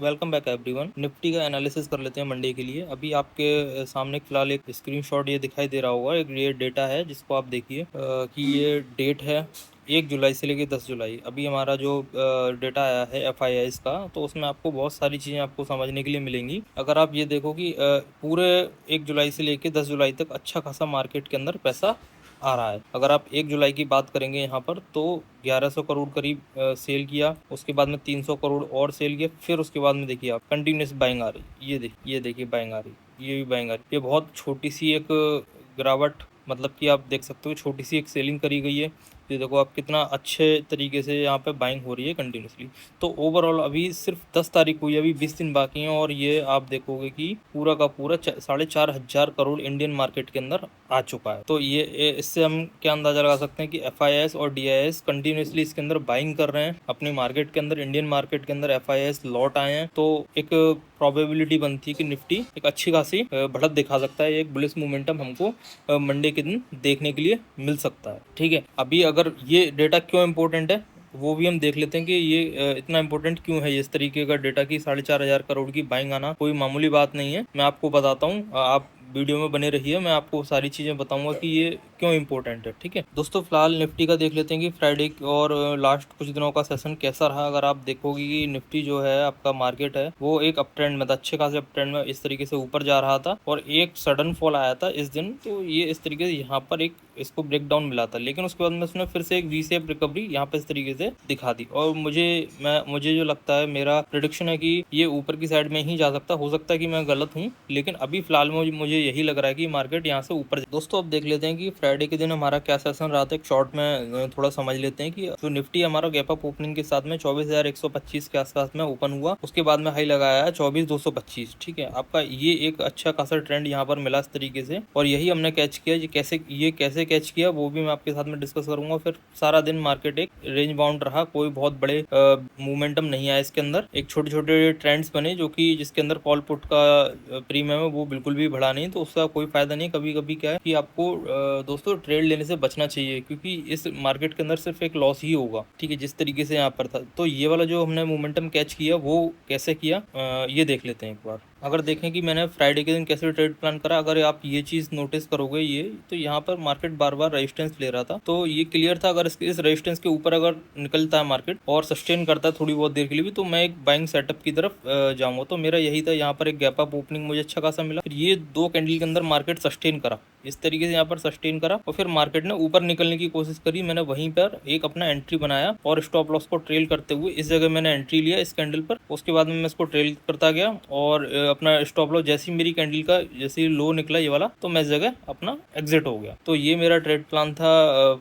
Welcome back everyone. Nifty का analysis कर लेते हैं मंडे के लिए। अभी आपके सामने फिलहाल एक स्क्रीनशॉट ये दिखाई दे रहा होगा। एक ये डेटा है जिसको आप देखिए कि ये डेट है 1 जुलाई से लेकर 10 जुलाई। अभी हमारा जो डेटा आया है FIIs का, तो उसमें आपको बहुत सारी चीज़ें आपको समझने के लिए मिलेंगी। अगर आप ये देखो कि पूरे 1 जुलाई से लेकर 10 जुलाई तक अच्छा खासा मार्केट के अंदर पैसा आ रहा है। अगर आप 1 जुलाई की बात करेंगे यहाँ पर, तो 1100 करोड़ करीब सेल किया। उसके बाद में 300 करोड़ और सेल किया। फिर उसके बाद में देखिए आप कंटिन्यूस बाइंग आ रही। ये देखिए बाइंग आ रही, ये भी बाइंग आ रही। ये बहुत छोटी सी एक गिरावट, मतलब कि आप देख सकते हो छोटी सी एक सेलिंग करी गई है। ये देखो आप कितना अच्छे तरीके से यहाँ पे बाइंग हो रही है कंटिन्यूसली। तो ओवरऑल अभी सिर्फ 10 तारीख हुई है, अभी 20 दिन बाकी हैं, और ये आप देखोगे कि पूरा का पूरा 4,500 करोड़ इंडियन मार्केट के अंदर आ चुका है। तो इससे हम क्या अंदाजा लगा सकते हैं कि FIIs और DIIs कंटिन्यूसली इसके अंदर बाइंग कर रहे हैं अपनी मार्केट के अंदर। इंडियन मार्केट के अंदर FIIs लौट आए हैं, तो एक प्रोबेबिलिटी बनती है कि निफ्टी एक अच्छी खासी बढ़त दिखा सकता है। एक बुलिश मोमेंटम हमको मंडे के दिन देखने के लिए मिल सकता है। ठीक है, अभी अगर ये डेटा क्यों इम्पोर्टेंट है वो भी हम देख लेते हैं कि ये इतना इंपॉर्टेंट क्यों है। इस तरीके का डेटा की 4,500 करोड़ की बाइंग आना कोई मामूली बात नहीं है। मैं आपको बताता हूँ, आप वीडियो में बने रहिए, मैं आपको सारी चीज़ें बताऊंगा कि ये क्यों इंपॉर्टेंट है। ठीक है दोस्तों, फिलहाल निफ्टी का देख लेते हैं कि फ्राइडे और लास्ट कुछ दिनों का सेशन कैसा रहा। अगर आप देखोगे कि निफ्टी जो है आपका मार्केट है वो एक अप ट्रेंड में था, अच्छे खासे अप ट्रेंड में इस तरीके से ऊपर जा रहा था, और एक सडन फॉल आया था इस दिन। तो ये इस तरीके से यहाँ पर एक इसको ब्रेक डाउन मिला था, लेकिन उसके बाद में उसने फिर से एक वी शेप रिकवरी यहाँ पे इस तरीके से दिखा दी। और मुझे जो लगता है, मेरा प्रेडिक्शन है कि ये ऊपर की साइड में ही जा सकता है। हो सकता है कि मैं गलत हूँ, लेकिन अभी फिलहाल में मुझे यही लग रहा है कि मार्केट यहाँ से ऊपर। दोस्तों अब देख लेते हैं कि फ्राइडे के दिन हमारा क्या सेशन रहा था। एक शॉर्ट में थोड़ा समझ लेते हैं कि जो निफ्टी हमारा गैप अप ओपनिंग के साथ में 24,125 के आसपास में ओपन हुआ। उसके बाद में हाई लगाया है 24,225। ठीक है, आपका ये एक अच्छा खासा ट्रेंड यहाँ पर मिला इस तरीके से, और यही हमने कैच किया। ये कैसे कैच किया वो भी मैं आपके साथ में डिस्कस करूंगा। फिर सारा दिन मार्केट एक रेंज बाउंड रहा, कोई बहुत बड़े मोमेंटम नहीं आया इसके अंदर। एक छोटे छोटे ट्रेंड्स बने जो कि जिसके अंदर कॉल पुट का प्रीमियम है वो बिल्कुल भी बढ़ा नहीं, तो उसका कोई फायदा नहीं। कभी कभी क्या है कि आपको दोस्तों ट्रेड लेने से बचना चाहिए, क्योंकि इस मार्केट के अंदर सिर्फ एक लॉस ही होगा। ठीक है, जिस तरीके से यहाँ पर था। तो ये वाला जो हमने मोमेंटम कैच किया वो कैसे किया ये देख लेते हैं एक बार। अगर देखें कि मैंने फ्राइडे के दिन कैसे ट्रेड प्लान करा, अगर आप ये चीज़ नोटिस करोगे, ये तो यहाँ पर मार्केट बार बार रेजिस्टेंस ले रहा था, तो ये क्लियर था अगर इस रेजिस्टेंस के ऊपर अगर निकलता है मार्केट और सस्टेन करता है थोड़ी बहुत देर के लिए भी, तो मैं एक बाइंग सेटअप की तरफ जाऊंगा। तो मेरा यही था। यहाँ पर एक गैप अप ओपनिंग मुझे अच्छा खासा मिला। फिर ये 2 कैंडल के अंदर मार्केट सस्टेन करा, इस तरीके से यहाँ पर सस्टेन करा, और फिर मार्केट ने ऊपर निकलने की कोशिश करी। मैंने वहीं पर एक अपना एंट्री बनाया और स्टॉप लॉस को ट्रेल करते हुए इस जगह मैंने एंट्री लिया इस कैंडल पर। उसके बाद में मैं इसको ट्रेल करता गया, और अपना स्टॉप लॉस जैसी मेरी कैंडल का जैसे लो निकला ये वाला, तो मैं इस जगह अपना एग्जिट हो गया। तो ये मेरा ट्रेड प्लान था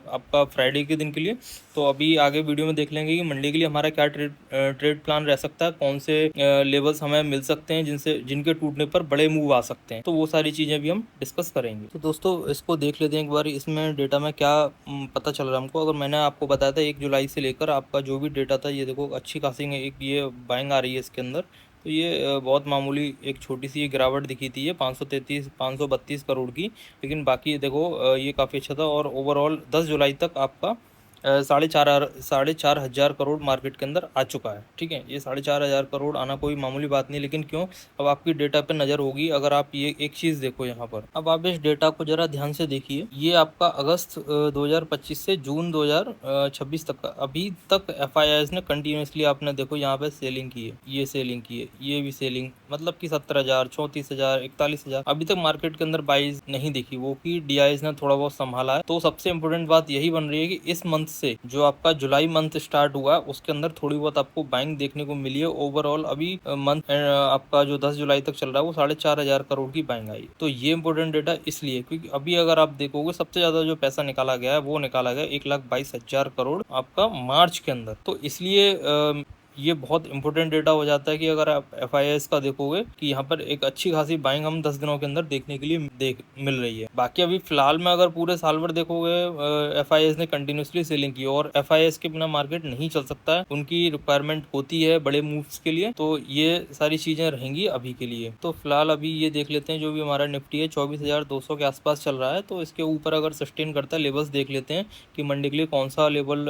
आपका फ्राइडे के दिन के लिए। तो अभी आगे वीडियो में देख लेंगे कि मंडे के लिए हमारा क्या ट्रेड प्लान रह सकता है, कौन से लेवल्स हमें मिल सकते हैं जिनके टूटने पर बड़े मूव आ सकते हैं। तो वो सारी चीज़ें भी हम डिस्कस करेंगे। तो दोस्तों इसको देख लेते हैं एक बार, इसमें डेटा में क्या पता चल रहा है हमको। अगर मैंने आपको बताया था 1 जुलाई से लेकर आपका जो भी डेटा था, ये देखो अच्छी खासी एक ये बाइंग आ रही है इसके अंदर। तो ये बहुत मामूली एक छोटी सी गिरावट दिखी थी ये 532 करोड़ की, लेकिन बाकी देखो ये काफ़ी अच्छा था। और ओवरऑल 10 जुलाई तक आपका 4,500 करोड़ मार्केट के अंदर आ चुका है। ठीक है, ये 4,500 करोड़ आना कोई मामूली बात नहीं, लेकिन क्यों, अब आपकी डेटा पे नज़र होगी। अगर आप ये एक चीज़ देखो यहाँ पर, अब आप इस डेटा को जरा ध्यान से देखिए। ये आपका अगस्त 2025 से जून 2026 तक का, अभी तक FIIs ने कंटिन्यूसली आपने देखो यहाँ पे सेलिंग की है, ये सेलिंग की है, ये भी सेलिंग, मतलब कि 17,000, 34,000, 41,000 अभी तक मार्केट के अंदर बाइज नहीं दिखी, वो कि DIIs ने थोड़ा बहुत संभाला है। तो सबसे इंपॉर्टेंट बात यही बन रही है कि इस मंथ से जो आपका जुलाई मंथ स्टार्ट हुआ उसके अंदर थोड़ी बहुत आपको बाइंग देखने को मिली है। ओवरऑल अभी मंथ आपका जो 10 जुलाई तक चल रहा है वो 4,500 करोड़ की बाइंग आई। तो ये इंपॉर्टेंट डेटा इसलिए क्योंकि अभी अगर आप देखोगे सबसे ज्यादा जो पैसा निकाला गया है वो निकाला गया 1,22,000 करोड़ आपका मार्च के अंदर। तो इसलिए ये बहुत इंपॉर्टेंट डेटा हो जाता है कि अगर आप FIIs का देखोगे कि यहाँ पर एक अच्छी खासी बाइंग हम 10 दिनों के अंदर देखने के लिए मिल रही है। बाकी अभी फिलहाल में अगर पूरे साल भर देखोगे FIIs ने कंटिन्यूसली सेलिंग की, और FIIs के बिना मार्केट नहीं चल सकता है, उनकी रिक्वायरमेंट होती है बड़े मूव्स के लिए। तो ये सारी चीजें रहेंगी अभी के लिए। तो फिलहाल अभी ये देख लेते हैं जो भी हमारा निफ्टी है 24,200 के आसपास चल रहा है। तो इसके ऊपर अगर सस्टेन करता है, लेवल्स देख लेते हैं कि मंडे के लिए कौन सा लेवल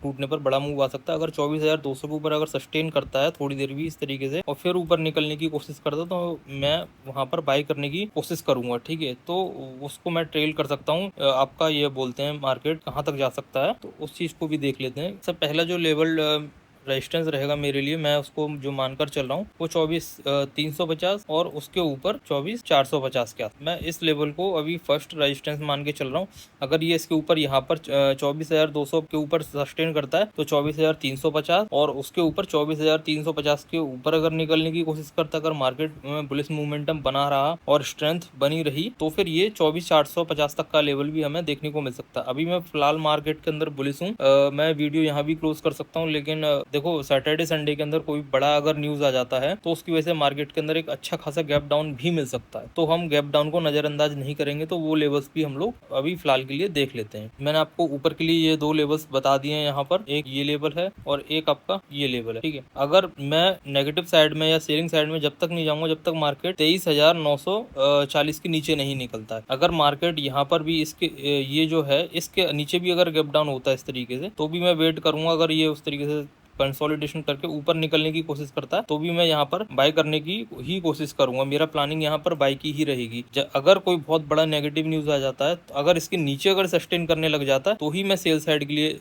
टूटने पर बड़ा मूव आ सकता है। अगर 24,200 के ऊपर अगर सस्टेन करता है थोड़ी देर भी इस तरीके से और फिर ऊपर निकलने की कोशिश करता है तो मैं वहां पर बाई करने की कोशिश करूंगा। ठीक है, तो उसको मैं ट्रेल कर सकता हूँ। आपका ये बोलते हैं मार्केट कहाँ तक जा सकता है, तो उस चीज को भी देख लेते हैं। सबसे पहला जो लेवल रेजिस्टेंस रहेगा मेरे लिए, मैं उसको जो मानकर चल रहा हूँ वो 24,350 और उसके ऊपर 24,450 के आस। मैं इस लेवल को अभी फर्स्ट रेजिस्टेंस मान के चल रहा हूँ। अगर ये इसके ऊपर यहाँ पर 24,200 के ऊपर सस्टेन करता है तो 24,350 और उसके ऊपर 24,350 के ऊपर अगर निकलने की कोशिश करता है, अगर मार्केट में बुलिश मोमेंटम बना रहा और स्ट्रेंथ बनी रही तो फिर ये 24,450 तक का लेवल भी हमें देखने को मिल सकता है। अभी मैं फिलहाल मार्केट के अंदर बुलिश हूँ। मैं वीडियो यहाँ भी क्लोज कर सकता हूँ, लेकिन देखो सैटरडे संडे के अंदर कोई बड़ा अगर न्यूज आ जाता है तो उसकी वजह से मार्केट के अंदर एक अच्छा खासा गैप डाउन भी मिल सकता है, तो हम गैप डाउन को नजरअंदाज नहीं करेंगे। तो वो लेवल्स भी हम लोग अभी फिलहाल के लिए देख लेते हैं। मैंने आपको ऊपर के लिए ये दो लेवल्स बता दिए हैं यहाँ पर, एक ये लेवल है और एक आपका ये लेवल है। ठीक है, अगर मैं नेगेटिव साइड में या सेलिंग साइड में जब तक नहीं जाऊंगा जब तक मार्केट 23,940 के नीचे नहीं निकलता है। अगर मार्केट यहाँ पर भी इसके ये जो है इसके नीचे भी अगर गैप डाउन होता है इस तरीके से तो भी मैं वेट करूंगा। अगर ये उस तरीके से कंसोलिडेशन करके ऊपर निकलने की कोशिश करता है तो भी मैं यहाँ पर बाय करने की ही कोशिश करूंगा। मेरा प्लानिंग यहाँ पर बाय की ही रहेगी। अगर कोई बहुत बड़ा नेगेटिव न्यूज आ जाता है तो अगर इसके नीचे अगर सस्टेन करने लग जाता है तो ही मैं सेल साइड के लिए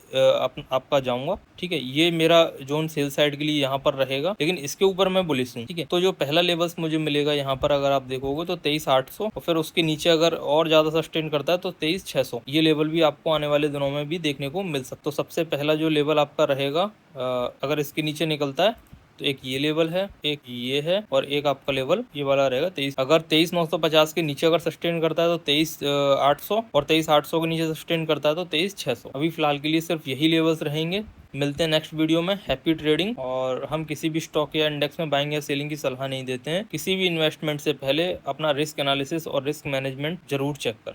आपका जाऊंगा। ठीक है, ये मेरा जोन सेल साइड के लिए यहाँ पर रहेगा, लेकिन इसके ऊपर मैं बुलिश हूँ। ठीक है, तो जो पहला लेवल्स मुझे मिलेगा यहाँ पर अगर आप देखोगे तो 23,800 और फिर उसके नीचे अगर और ज्यादा सस्टेन करता है तो 23,600 ये लेवल भी आपको आने वाले दिनों में भी देखने को मिल सकता है। तो सबसे पहला जो लेवल आपका रहेगा अगर इसके नीचे निकलता है तो एक ये लेवल है, एक ये है और एक आपका लेवल ये वाला रहेगा 23। अगर 23,950 के नीचे अगर सस्टेन करता है तो 23,800 और 23,800 के नीचे सस्टेन करता है तो 23,600। अभी फिलहाल के लिए सिर्फ यही लेवल्स रहेंगे। मिलते हैं नेक्स्ट वीडियो में। Happy trading. और हम किसी भी स्टॉक या इंडेक्स में बाइंग या सेलिंग की सलाह नहीं देते हैं। किसी भी इन्वेस्टमेंट से पहले अपना रिस्क एनालिसिस और रिस्क मैनेजमेंट जरूर चेक करें।